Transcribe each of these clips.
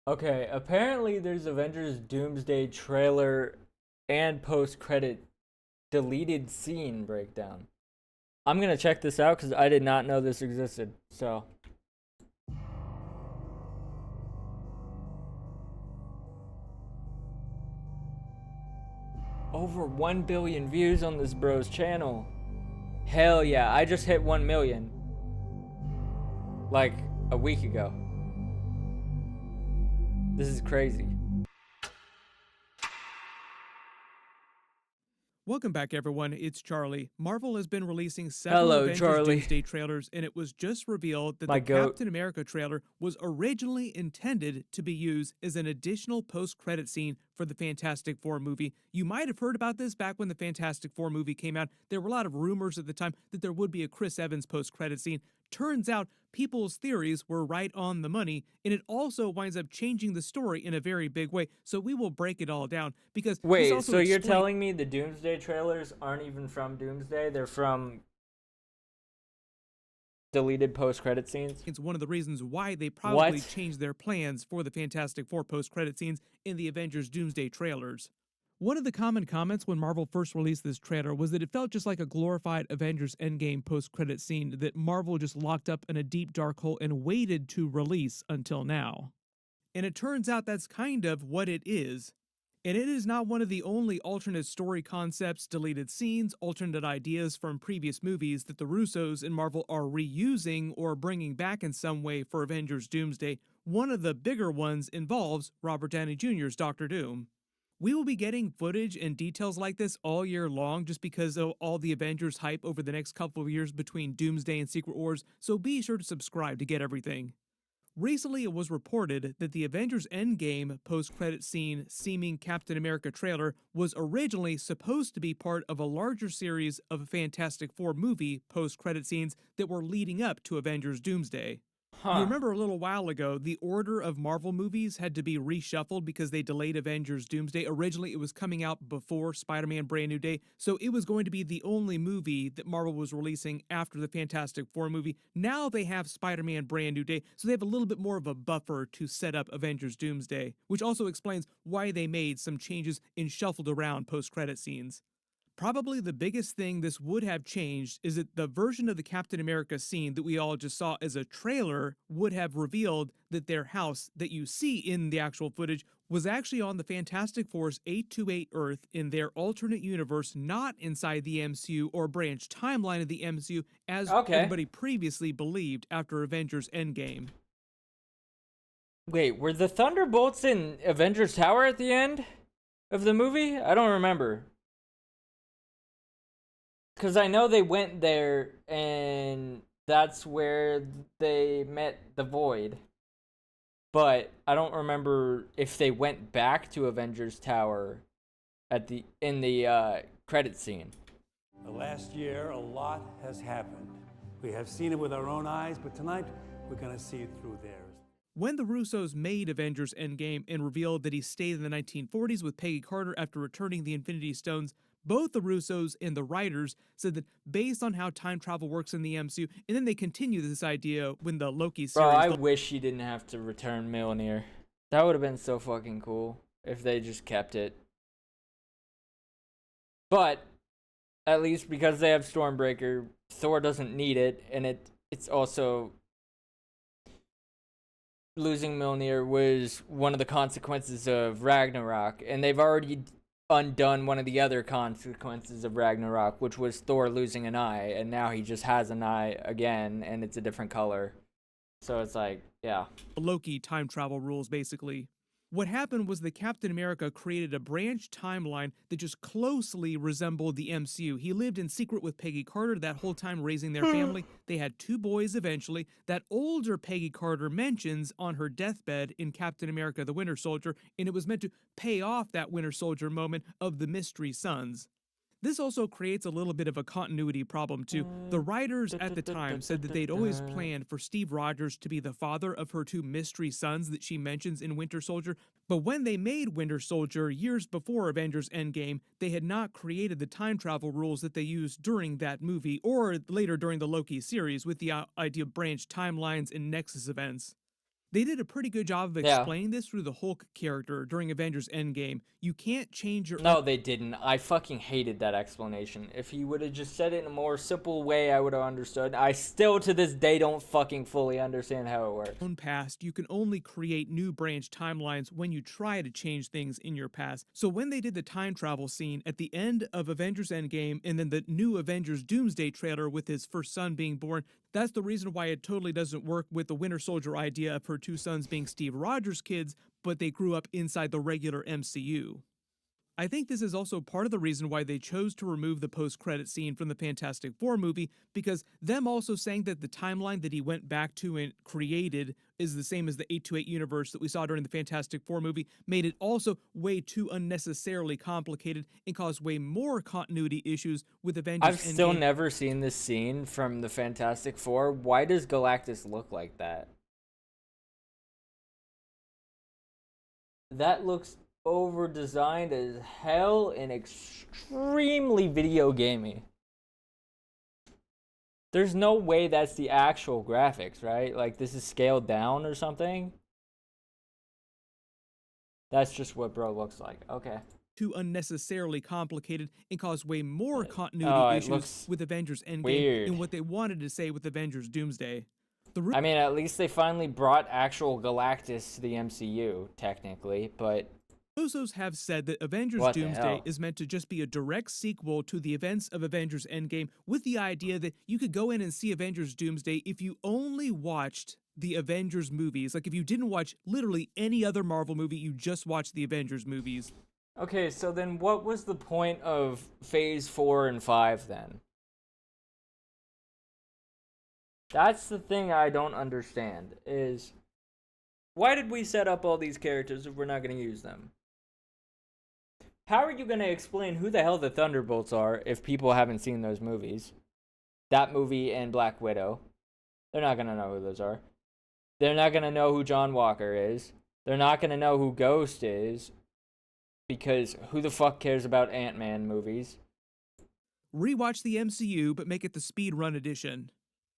Okay, apparently there's Avengers Doomsday trailer and post-credit deleted scene breakdown. I'm gonna check this out because I did not know this existed. So, over 1 billion views on this bro's channel. Hell yeah, I just hit 1 million like a week ago. This is crazy. Welcome back, everyone. It's Charlie. Marvel has been releasing several Hello, Avengers Charlie. Doomsday trailers, and it was just revealed that My the goat. Captain America trailer was originally intended to be used as an additional post credit scene for the Fantastic Four movie. You might have heard about this back when the Fantastic Four movie came out. There were a lot of rumors at the time that there would be a Chris Evans post credit scene. Turns out people's theories were right on the money, and it also winds up changing the story in a very big way. So we will break it all down because this Wait, also so you're explains telling me the Doomsday trailers aren't even from Doomsday? They're from deleted post-credit scenes? it's one of the reasons why they probably What? changed their plans for the Fantastic Four post-credit scenes in the Avengers Doomsday trailers. One of the common comments when Marvel first released this trailer was that it felt just like a glorified Avengers Endgame post-credit scene that Marvel just locked up in a deep dark hole and waited to release until now. And it turns out that's kind of what it is. And it is not one of the only alternate story concepts, deleted scenes, alternate ideas from previous movies that the Russos and Marvel are reusing or bringing back in some way for Avengers Doomsday. One of the bigger ones involves Robert Downey Jr.'s Doctor Doom. We will be getting footage and details like this all year long just because of all the Avengers hype over the next couple of years between Doomsday and Secret Wars, so be sure to subscribe to get everything. Recently, it was reported that the Avengers Endgame post credit scene seeming Captain America trailer was originally supposed to be part of a larger series of Fantastic Four movie post credit scenes that were leading up to Avengers Doomsday. You Huh. remember a little while ago, the order of Marvel movies had to be reshuffled because they delayed Avengers Doomsday. Originally, it was coming out before Spider Man Brand New Day, so it was going to be the only movie that Marvel was releasing after the Fantastic Four movie. Now they have Spider Man Brand New Day, so they have a little bit more of a buffer to set up Avengers Doomsday, which also explains why they made some changes and shuffled around post credit scenes. Probably the biggest thing this would have changed is that the version of the Captain America scene that we all just saw as a trailer would have revealed that their house that you see in the actual footage was actually on the Fantastic Four's 828 Earth in their alternate universe, not inside the MCU or branch timeline of the MCU as Okay. everybody previously believed after Avengers Endgame. Wait, were the Thunderbolts in Avengers Tower at the end of the movie? I don't remember. Because I know they went there and that's where they met the Void. But I don't remember if they went back to Avengers Tower at the in the credit scene. The last year, a lot has happened. We have seen it with our own eyes, but tonight we're going to see it through theirs. When the Russos made Avengers Endgame and revealed that he stayed in the 1940s with Peggy Carter after returning the Infinity Stones, both the Russos and the writers said that based on how time travel works in the MCU, and then they continue this idea when the Loki Bro, series, I wish he didn't have to return Mjolnir. That would have been so fucking cool if they just kept it. But at least because they have Stormbreaker, Thor doesn't need it, and it's also losing Mjolnir was one of the consequences of Ragnarok, and they've already undone one of the other consequences of Ragnarok, which was Thor losing an eye, and now he just has an eye again, and it's a different color. So it's like, yeah. Loki time travel rules basically. What happened was that Captain America created a branch timeline that just closely resembled the MCU. He lived in secret with Peggy Carter that whole time raising their family. They had two boys eventually that older Peggy Carter mentions on her deathbed in Captain America the Winter Soldier, and it was meant to pay off that Winter Soldier moment of the Mystery Sons. This also creates a little bit of a continuity problem too. The writers at the time said that they'd always planned for Steve Rogers to be the father of her two mystery sons that she mentions in Winter Soldier, but when they made Winter Soldier years before Avengers Endgame, they had not created the time travel rules that they used during that movie or later during the Loki series with the idea of branch timelines and Nexus events. They did a pretty good job of Yeah. explaining this through the Hulk character during Avengers Endgame. You can't change your No, they didn't. I fucking hated that explanation. If he would have just said it in a more simple way, I would have understood. I still, to this day, don't fucking fully understand how it works. own past. You can only create new branch timelines when you try to change things in your past. So when they did the time travel scene at the end of Avengers Endgame and then the new Avengers Doomsday trailer with his first son being born, that's the reason why it totally doesn't work with the Winter Soldier idea of her two sons being Steve Rogers' kids, but they grew up inside the regular MCU. I think this is also part of the reason why they chose to remove the post-credit scene from the Fantastic Four movie, because them also saying that the timeline that he went back to and created is the same as the 828 universe that we saw during the Fantastic Four movie made it also way too unnecessarily complicated and caused way more continuity issues with Avengers I've still Endgame. never seen this scene from the Fantastic Four. Why does Galactus look like that? That looks over designed as hell and extremely video gamey. There's no way that's the actual graphics, right? Like this is scaled down or something. That's just what bro looks like. Okay. Too unnecessarily complicated and caused way more Oh, continuity it issues looks with Avengers Endgame weird. and what they wanted to say with Avengers Doomsday. The I mean, at least they finally brought actual Galactus to the MCU, technically, but Usos have said that Avengers what the Doomsday hell? is meant to just be a direct sequel to the events of Avengers Endgame, with the idea that you could go in and see Avengers Doomsday if you only watched the Avengers movies. Like if you didn't watch literally any other Marvel movie, you just watched the Avengers movies. Okay, so then what was the point of Phase 4 and 5 then? That's the thing I don't understand, is why did we set up all these characters if we're not going to use them? How are you going to explain who the hell the Thunderbolts are if people haven't seen those movies? That movie and Black Widow. They're not going to know who those are. They're not going to know who John Walker is. They're not going to know who Ghost is. Because who the fuck cares about Ant-Man movies? Rewatch the MCU, but make it the speedrun edition.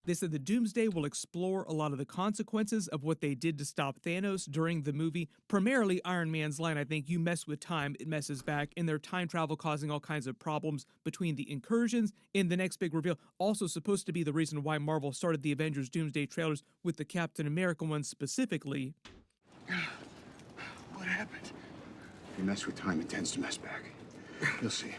They said the Doomsday will explore a lot of the consequences of what they did to stop Thanos during the movie. Primarily Iron Man's line, I think, you mess with time, it messes back, and their time travel causing all kinds of problems between the incursions. And the next big reveal, also supposed to be the reason why Marvel started the Avengers Doomsday trailers with the Captain America one specifically. What happened? You mess with time, it tends to mess back. You'll see.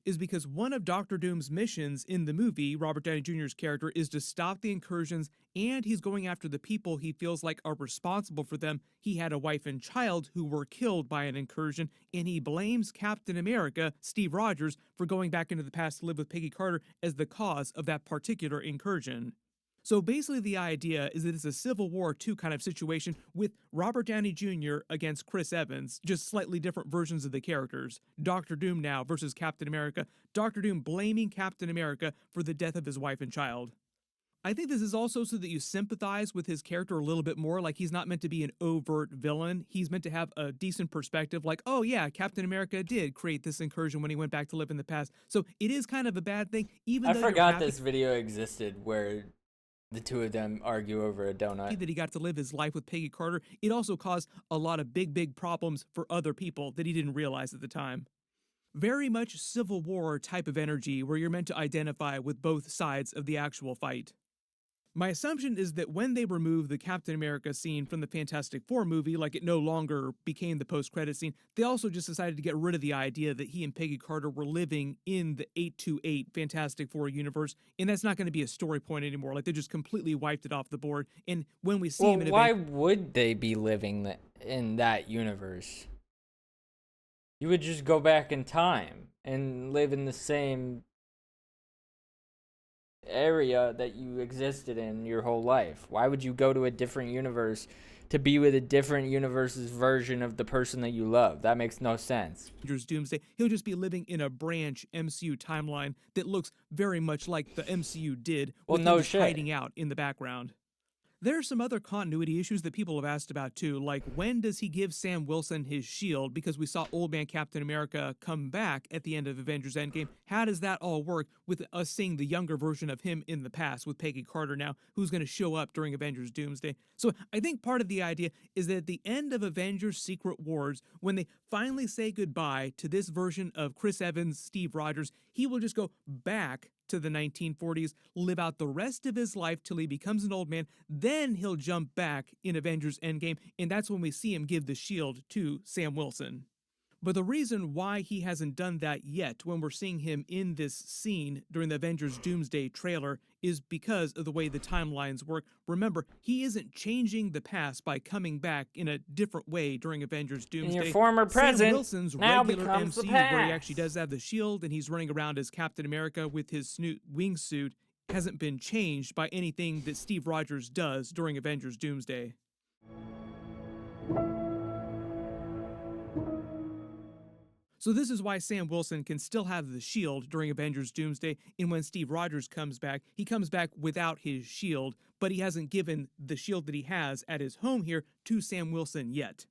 Is because one of Doctor Doom's missions in the movie, Robert Downey Jr.'s character, is to stop the incursions, and he's going after the people he feels like are responsible for them. He had a wife and child who were killed by an incursion, and he blames Captain America, Steve Rogers, for going back into the past to live with Peggy Carter as the cause of that particular incursion. So basically the idea is that it's a Civil War II kind of situation with Robert Downey Jr. against Chris Evans, just slightly different versions of the characters. Doctor Doom now versus Captain America. Doctor Doom blaming Captain America for the death of his wife and child. I think this is also so that you sympathize with his character a little bit more, like he's not meant to be an overt villain. He's meant to have a decent perspective, like, oh yeah, Captain America did create this incursion when he went back to live in the past. So it is kind of a bad thing, even though I forgot this video existed where the two of them argue over a donut. that he got to live his life with Peggy Carter. It also caused a lot of big problems for other people that he didn't realize at the time. Very much Civil War type of energy where you're meant to identify with both sides of the actual fight. My assumption is that when they removed the Captain America scene from the Fantastic Four movie, like it no longer became the post-credit scene, they also just decided to get rid of the idea that he and Peggy Carter were living in the 828 Fantastic Four universe, and that's not going to be a story point anymore. Like, they just completely wiped it off the board, and when we see Well, him in why would they be living in that universe? You would just go back in time and live in the same area that you existed in your whole life. Why would you go to a different universe to be with a different universe's version of the person that you love? That makes no sense. Avengers Doomsday, he'll just be living in a branch MCU timeline that looks very much like the MCU did, Well, with no him just shit. hiding out in the background. There are some other continuity issues that people have asked about too, like when does he give Sam Wilson his shield? Because we saw Old Man Captain America come back at the end of Avengers Endgame. How does that all work with us seeing the younger version of him in the past with Peggy Carter now, who's going to show up during Avengers Doomsday? So I think part of the idea is that at the end of Avengers Secret Wars, when they finally say goodbye to this version of Chris Evans, Steve Rogers, he will just go back to the 1940s, live out the rest of his life till he becomes an old man, then he'll jump back in Avengers Endgame, and that's when we see him give the shield to Sam Wilson. But the reason why he hasn't done that yet when we're seeing him in this scene during the Avengers Doomsday trailer is because of the way the timelines work. Remember, he isn't changing the past by coming back in a different way during Avengers Doomsday. And your former present Sam Wilson's now regular becomes the MCU, where he past. actually does have the shield and he's running around as Captain America with his wingsuit, hasn't been changed by anything that Steve Rogers does during Avengers Doomsday. So this is why Sam Wilson can still have the shield during Avengers Doomsday, and when Steve Rogers comes back, he comes back without his shield, but he hasn't given the shield that he has at his home here to Sam Wilson yet.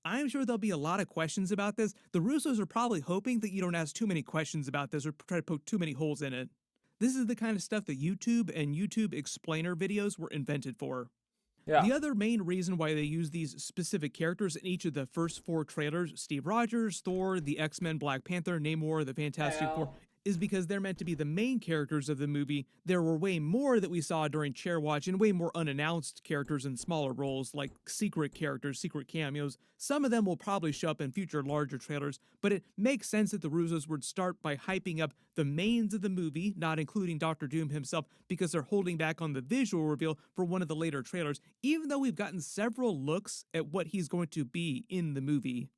I'm sure there'll be a lot of questions about this. The Russos are probably hoping that you don't ask too many questions about this or try to poke too many holes in it. This is the kind of stuff that YouTube and YouTube explainer videos were invented for. Yeah. The other main reason why they use these specific characters in each of the first 4 trailers, Steve Rogers, Thor, the X-Men, Black Panther, Namor, the Fantastic Four, is because they're meant to be the main characters of the movie. There were way more that we saw during Chair Watch and way more unannounced characters in smaller roles like secret characters, secret cameos. Some of them will probably show up in future larger trailers, but it makes sense that the Russos would start by hyping up the mains of the movie, not including Doctor Doom himself, because they're holding back on the visual reveal for one of the later trailers, even though we've gotten several looks at what he's going to be in the movie.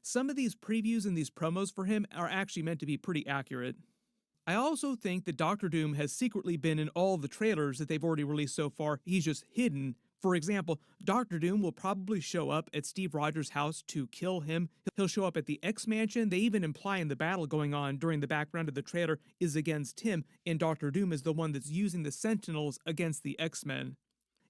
Some of these previews and these promos for him are actually meant to be pretty accurate. I also think that Doctor Doom has secretly been in all the trailers that they've already released so far. He's just hidden. For example, Doctor Doom will probably show up at Steve Rogers' house to kill him. He'll show up at the X-Mansion. They even imply in the battle going on during the background of the trailer is against him, and Doctor Doom is the one that's using the Sentinels against the X-Men.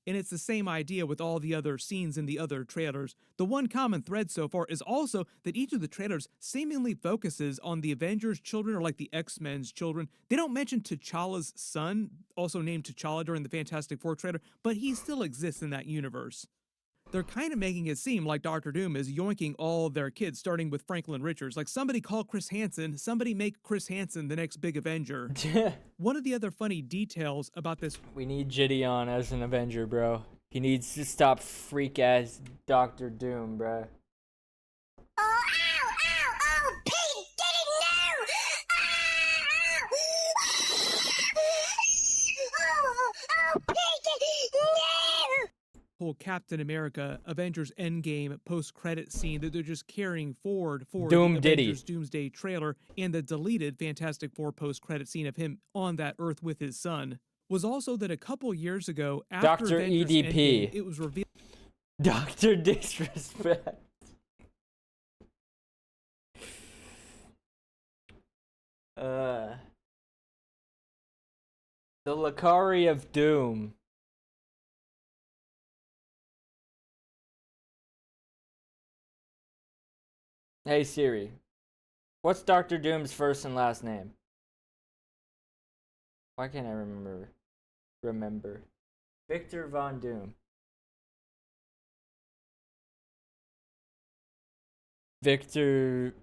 And it's the same idea with all the other scenes in the other trailers. The one common thread so far is also that each of the trailers seemingly focuses on the Avengers' children or like the X-Men's children. They don't mention T'Challa's son, also named T'Challa during the Fantastic Four trailer, but he still exists in that universe. They're kind of making it seem like Doctor Doom is yoinking all of their kids, starting with Franklin Richards. Like, somebody call Chris Hansen, somebody make Chris Hansen the next big Avenger. One of the other funny details about this... We need Gideon as an Avenger, bro. He needs to stop freak-ass Doctor Doom, bro. Oh, ow, ow, oh, Pete, did it, no! Oh, Pete, no! whole Captain America Avengers Endgame post-credit scene that they're just carrying forward for Doom the Diddy. Avengers Doomsday trailer and the deleted Fantastic Four post-credit scene of him on that Earth with his son was also that a couple years ago after Dr. Avengers EDP. Endgame, it was revealed Dr. Disrespect. The Lakari of Doom. Hey Siri, what's Dr. Doom's first and last name? Why can't I remember? Victor Von Doom. Victor.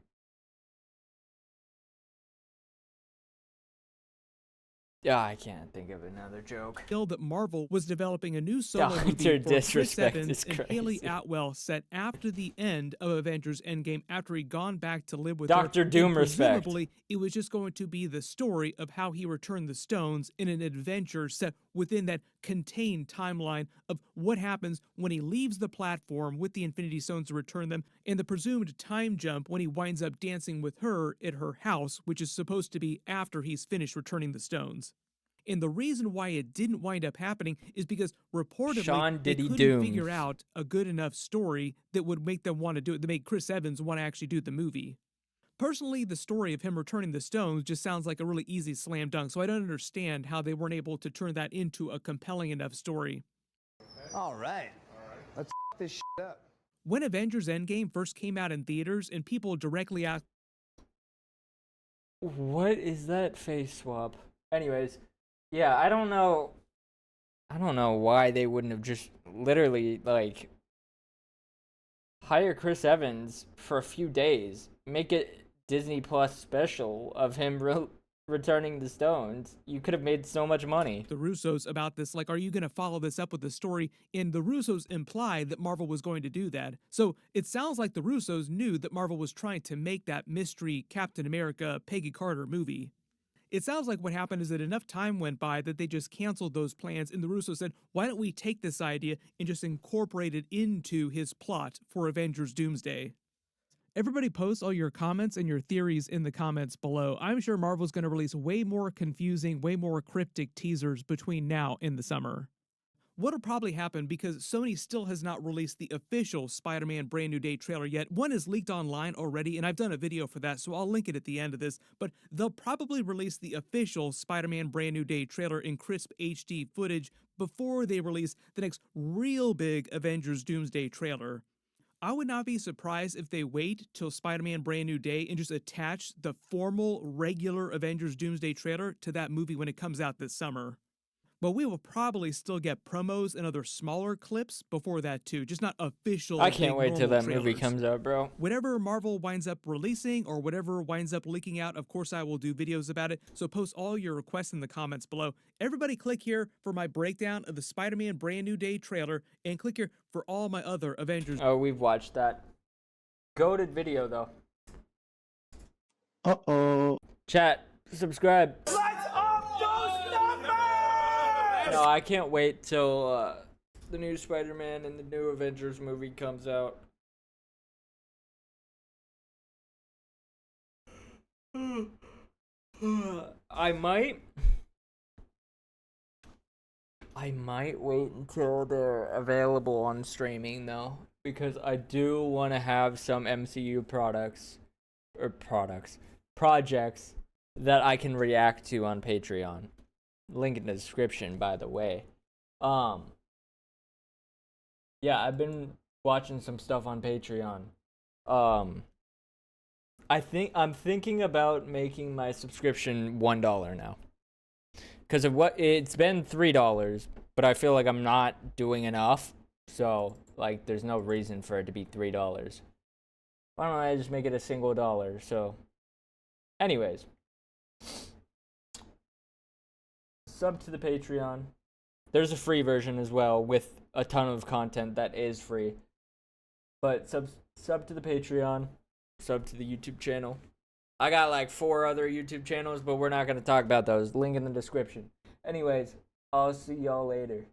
Yeah, I can't think of another joke. that Marvel was developing a new solo Dr. movie for Chris Disrespect Evans is and crazy. Haley Atwell set after the end of Avengers Endgame after he'd gone back to live with Dr. her. And Doom respect. presumably, it was just going to be the story of how he returned the stones in an adventure set within that contained timeline of what happens when he leaves the platform with the Infinity Stones to return them, and the presumed time jump when he winds up dancing with her at her house, which is supposed to be after he's finished returning the stones. And the reason why it didn't wind up happening is because reportedly Sean they Diddy couldn't Dooms. figure out a good enough story that would make them want to do it, that make Chris Evans want to actually do the movie. Personally, the story of him returning the stones just sounds like a really easy slam dunk, so I don't understand how they weren't able to turn that into a compelling enough story. All right. Let's this shit up. When Avengers Endgame first came out in theaters and people directly asked, What is that face swap? Anyways, yeah, I don't know why they wouldn't have just literally, like, hire Chris Evans for a few days. Make it Disney Plus special of him returning the stones. You could have made so much money. the Russos about this, like, are you going to follow this up with the story? And the Russos implied that Marvel was going to do that. So it sounds like the Russos knew that Marvel was trying to make that mystery Captain America Peggy Carter movie. It sounds like what happened is that enough time went by that they just canceled those plans, and the Russos said, why don't we take this idea and just incorporate it into his plot for Avengers Doomsday? Everybody post all your comments and your theories in the comments below. I'm sure Marvel's going to release way more confusing, way more cryptic teasers between now and the summer. What'll probably happen, because Sony still has not released the official Spider-Man Brand New Day trailer yet. One is leaked online already, and I've done a video for that, so I'll link it at the end of this, but they'll probably release the official Spider-Man Brand New Day trailer in crisp HD footage before they release the next real big Avengers Doomsday trailer. I would not be surprised if they wait till Spider-Man Brand New Day and just attach the formal, regular Avengers Doomsday trailer to that movie when it comes out this summer. But we will probably still get promos and other smaller clips before that too, just not official. I can't big, wait till normal that movie trailers. comes out, bro. Whatever Marvel winds up releasing or whatever winds up leaking out, of course I will do videos about it, so post all your requests in the comments below. Everybody click here for my breakdown of the Spider-Man Brand New Day trailer, and click here for all my other Avengers. Oh, we've watched that. Goated video, though. Uh-oh. Chat, subscribe. No, I can't wait till the new Spider-Man and the new Avengers movie comes out. I might wait until they're available on streaming though, because I do want to have some MCU projects that I can react to on Patreon. Link in the description, by the way. Yeah, I've been watching some stuff on Patreon. I'm thinking about making my subscription $1 now. Because of what it's been $3, but I feel like I'm not doing enough. So, like, there's no reason for it to be $3. Why don't I just make it a single dollar? So, anyways. Sub to the Patreon. There's a free version as well with a ton of content that is free. But sub to the Patreon, sub to the YouTube channel. I got like 4 other YouTube channels, but we're not going to talk about those. Link in the description. Anyways, I'll see y'all later.